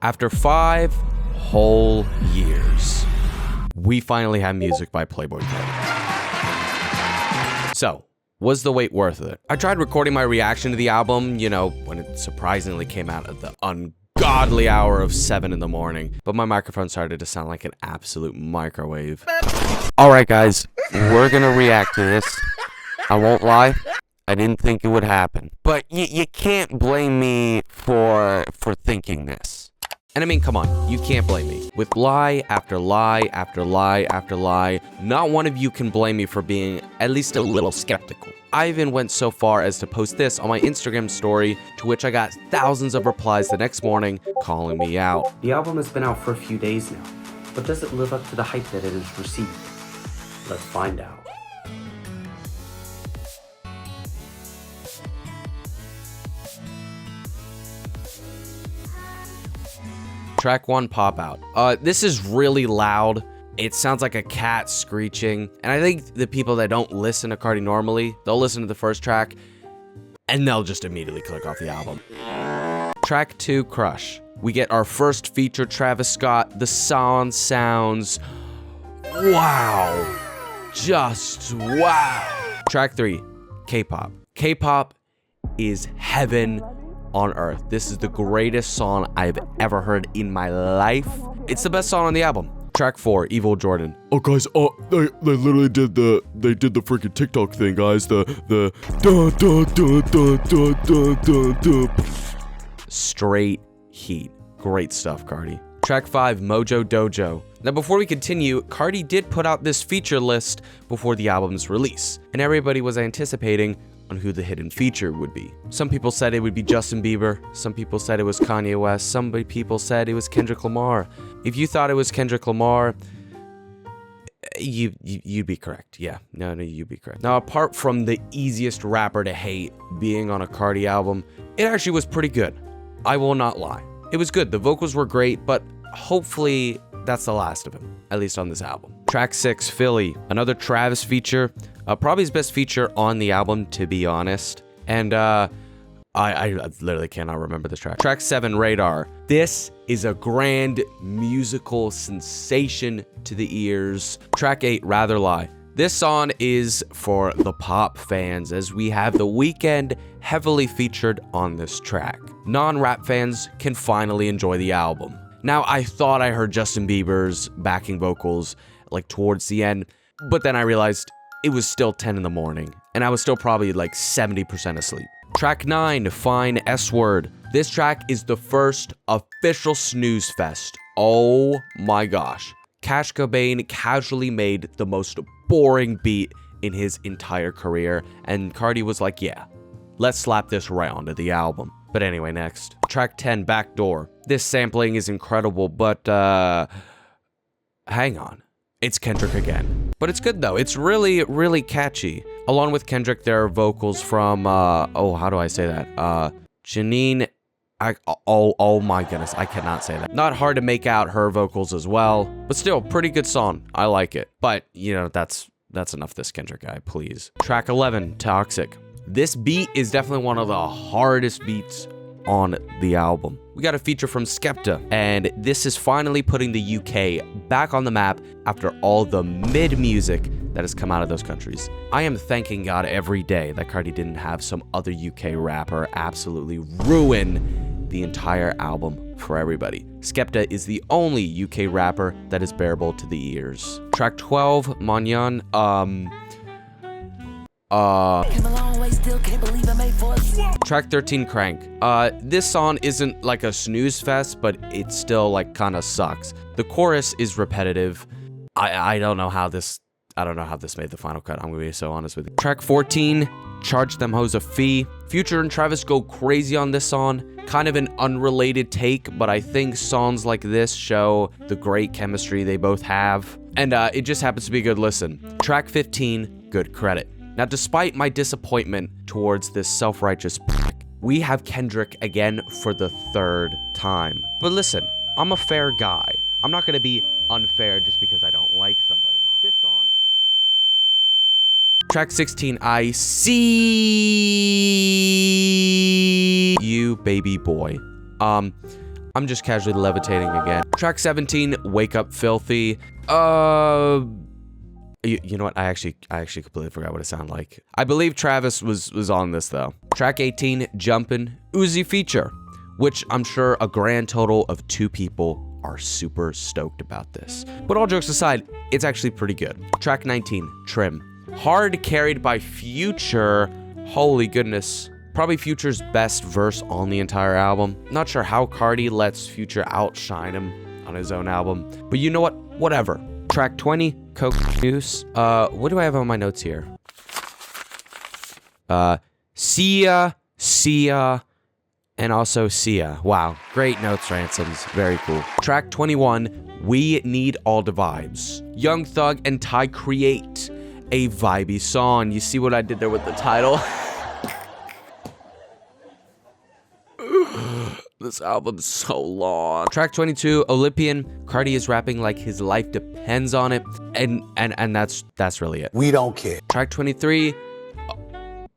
After 5 whole years, we finally have music by Playboi Carti. So, was the wait worth it? I tried recording my reaction to the album, you know, when it surprisingly came out at the ungodly hour of 7 in the morning, but my microphone started to sound like an absolute microwave. Alright guys, we're gonna react to this. I won't lie, I didn't think it would happen. But you can't blame me for thinking this. And I mean, come on, you can't blame me. With lie after lie after lie after lie, not one of you can blame me for being at least a little skeptical. I even went so far as to post this on my Instagram story, to which I got thousands of replies the next morning calling me out. The album has been out for a few days now, but does it live up to the hype that it has received? Let's find out. Track 1, Pop Out. This is really loud. It sounds like a cat screeching. And I think the people that don't listen to Carti normally, they'll listen to the first track and they'll just immediately click off the album. Track 2, Crush. We get our first feature, Travis Scott. The song sounds wow. Just wow. Track 3, K-pop. K-pop is heaven on earth. This is the greatest song I've ever heard in my life. It's the best song on the album. Track 4, Evil Jordan. Oh guys, they literally did the freaking TikTok thing, guys. The dun dun dun dun dun dun dun. Straight heat. Great stuff, Carti. Track 5, Mojo Dojo. Now before we continue, Carti did put out this feature list before the album's release, and everybody was anticipating on who the hidden feature would be. Some people said it would be Justin Bieber, some people said it was Kanye West, some people said it was Kendrick Lamar. If you thought it was Kendrick Lamar, you'd be correct. Yeah, no, you'd be correct. Now, apart from the easiest rapper to hate being on a Carti album, it actually was pretty good. I will not lie. It was good, the vocals were great, but hopefully that's the last of him, at least on this album. Track 6, Philly, another Travis feature, probably his best feature on the album, to be honest. And I literally cannot remember this track. Track 7, Radar. This is a grand musical sensation to the ears. Track 8, Rather Lie. This song is for the pop fans, as we have The Weeknd heavily featured on this track. Non-rap fans can finally enjoy the album. Now, I thought I heard Justin Bieber's backing vocals like towards the end, but then I realized it was still 10 in the morning, and I was still probably like 70% asleep. Track 9, Fine S-Word. This track is the first official snooze fest. Oh my gosh. Cash Cobain casually made the most boring beat in his entire career, and Carti was like, yeah, let's slap this right onto the album. But anyway, next. Track 10, Backdoor. This sampling is incredible, but hang on. It's Kendrick again. But it's good though. It's really, really catchy. Along with Kendrick, there are vocals from, how do I say that? Janine, oh my goodness, I cannot say that. Not hard to make out her vocals as well, but still, pretty good song. I like it. But, you know, that's enough this Kendrick guy, please. Track 11, Toxic. This beat is definitely one of the hardest beats on the album. We got a feature from Skepta, and this is finally putting the UK back on the map after all the mid music that has come out of those countries. I am thanking God every day that Carti didn't have some other UK rapper absolutely ruin the entire album for everybody. Skepta is the only UK rapper that is bearable to the ears. Track 12, Manyan, Track 13, Crank. This song isn't like a snooze fest, but it still like kind of sucks. The chorus is repetitive. I don't know how this made the final cut. I'm gonna be so honest with you. Track 14, Charge Them Hoes a Fee. Future and Travis go crazy on this song. Kind of an unrelated take, but I think songs like this show the great chemistry they both have. And it just happens to be a good listen. Track 15, Good Credit. Now, despite my disappointment towards this self-righteous prick, we have Kendrick again for the third time. But listen, I'm a fair guy. I'm not gonna be unfair just because I don't like somebody. This song... Track 16, I See You, Baby Boy. I'm just casually levitating again. Track 17, Wake Up Filthy. You know what? I actually completely forgot what it sounded like. I believe Travis was on this though. Track 18, Jumpin', Uzi feature, which I'm sure a grand total of 2 people are super stoked about this. But all jokes aside, it's actually pretty good. Track 19, Trim, hard carried by Future. Holy goodness. Probably Future's best verse on the entire album. Not sure how Cardi lets Future outshine him on his own album, but you know what? Whatever. Track 20, Coke News. What do I have on my notes here? Sia, and also Sia. Wow, great notes, Ransoms. Very cool. Track 21, We Need All the Vibes. Young Thug and Ty create a vibey song. You see what I did there with the title? This album's so long. Track 22, Olympian. Cardi is rapping like his life depends on it, and that's really it. We don't care. Track 23,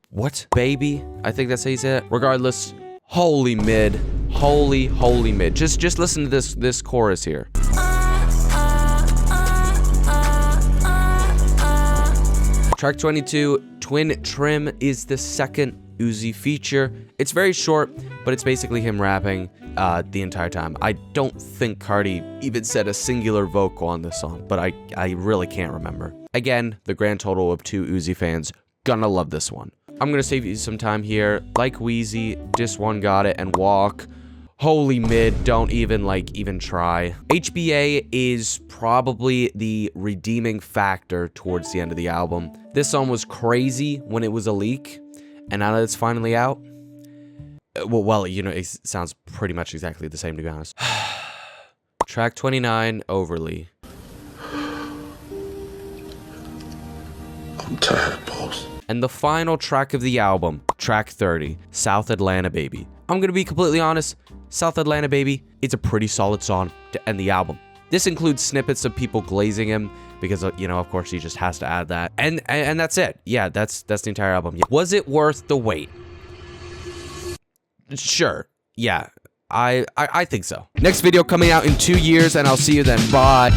what? Baby? I think that's how you say it. Regardless, holy mid. Holy mid. Just listen to this chorus here. Track 22, Twin Trim is the second Uzi feature. It's very short, but it's basically him rapping the entire time. I don't think Cardi even said a singular vocal on this song, but I really can't remember. Again, the grand total of 2 Uzi fans gonna love this one. I'm gonna save you some time here. Like Wheezy, Dis One Got It, and Walk. Holy mid, don't even try. HBA is probably the redeeming factor towards the end of the album. This song was crazy when it was a leak, and now that it's finally out, well, you know, it sounds pretty much exactly the same, to be honest. Track 29, Overly. I'm tired, boss. And the final track of the album, track 30, South Atlanta Baby. I'm gonna be completely honest, South Atlanta Baby, it's a pretty solid song to end the album. This includes snippets of people glazing him, because, you know, of course he just has to add that. And that's it. Yeah, that's the entire album. Was it worth the wait? Sure. Yeah, I think so. Next video coming out in 2 years, and I'll see you then. Bye.